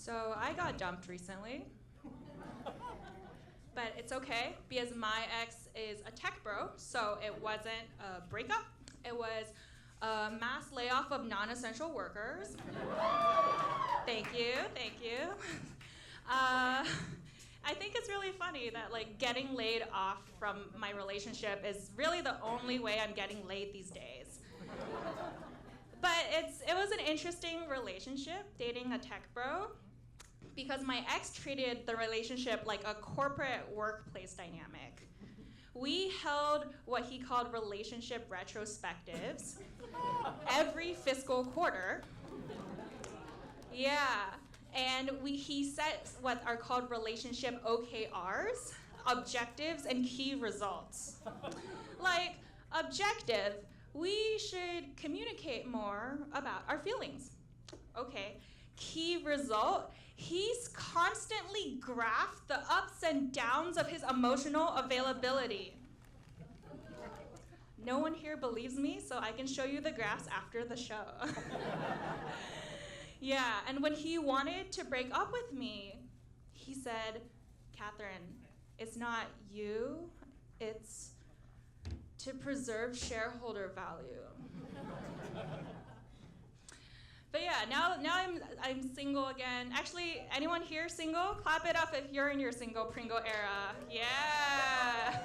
So I got dumped recently. But it's okay because my ex is a tech bro, so it wasn't a breakup. It was a mass layoff of non-essential workers. Thank you. I think it's really funny that like getting laid off from my relationship is really the only way I'm getting laid these days. But it was an interesting relationship, dating a tech bro, because my ex treated the relationship like a corporate workplace dynamic. We held what he called relationship retrospectives every fiscal quarter. Yeah, and he set what are called relationship OKRs, objectives and key results. Like, objective, we should communicate more about our feelings. Okay, key result, he's constantly graphed the ups and downs of his emotional availability. No one here believes me, so I can show you the graphs after the show. Yeah, and when he wanted to break up with me, he said, "Catherine, it's not you, it's to preserve shareholder value." But yeah, now I'm single again. Actually, anyone here single? Clap it up if you're in your single Pringle era. Yeah.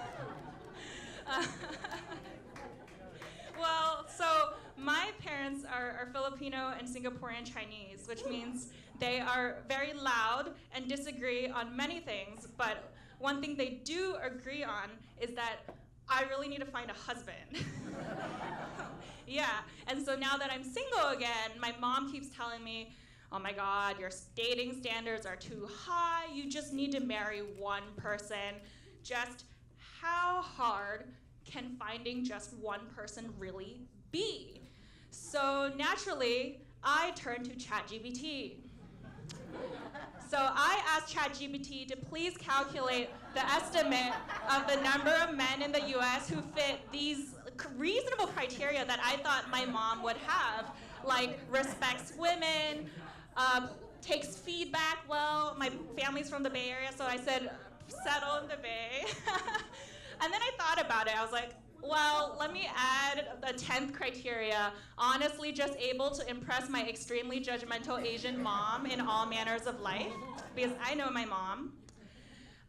Well, so my parents are Filipino and Singaporean Chinese, which means they are very loud and disagree on many things, but one thing they do agree on is that I really need to find a husband. Yeah, and so now that I'm single again, my mom keeps telling me, "Oh my God, your dating standards are too high. You just need to marry one person." Just how hard can finding just one person really be? So naturally, I turned to ChatGPT. So I asked ChatGPT to please calculate the estimate of the number of men in the US who fit these reasonable criteria that I thought my mom would have, like respects women, takes feedback well. My family's from the Bay Area, so I said, settle in the Bay. And then I thought about it. I was like, well, let me add the 10th criteria. Honestly, just able to impress my extremely judgmental Asian mom in all manners of life, because I know my mom.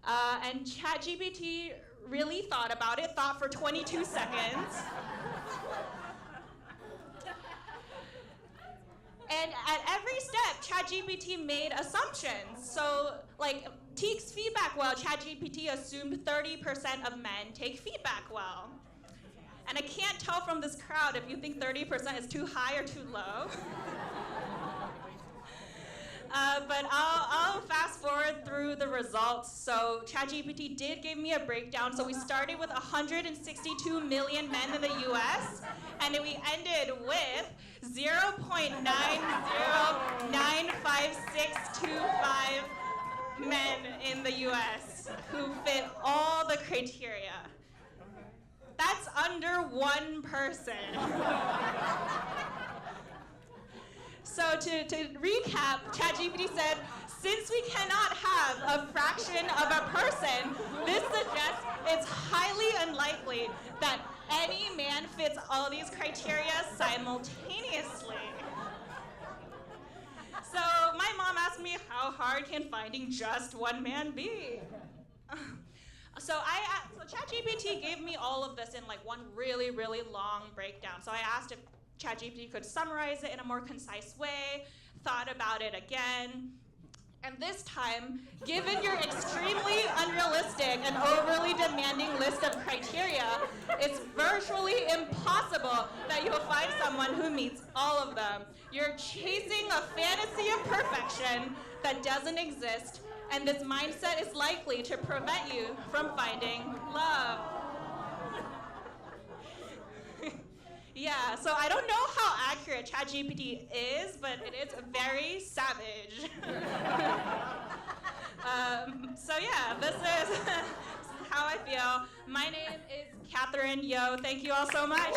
And ChatGPT really thought about it, thought for 22 seconds. And at every step, ChatGPT made assumptions. So, like, takes feedback well. ChatGPT assumed 30% of men take feedback well. And I can't tell from this crowd if you think 30% is too high or too low. But I'll fast forward through the results. So ChatGPT did give me a breakdown. So we started with 162 million men in the US, and we ended with 0.9095625 men in the US who fit all the criteria. That's under one person. So to recap, ChatGPT said, since we cannot have a fraction of a person, this suggests it's highly unlikely that any man fits all these criteria simultaneously. So my mom asked me, how hard can finding just one man be? So ChatGPT gave me all of this in like one really, really long breakdown. So I asked if ChatGPT could summarize it in a more concise way, thought about it again. And this time, given your extremely unrealistic and overly demanding list of criteria, it's virtually impossible that you'll find someone who meets all of them. You're chasing a fantasy of perfection that doesn't exist, and this mindset is likely to prevent you from finding love. Yeah, so I don't know how accurate ChatGPT is, but it is very savage. So yeah, this is how I feel. My name is Catherine Yo. Thank you all so much.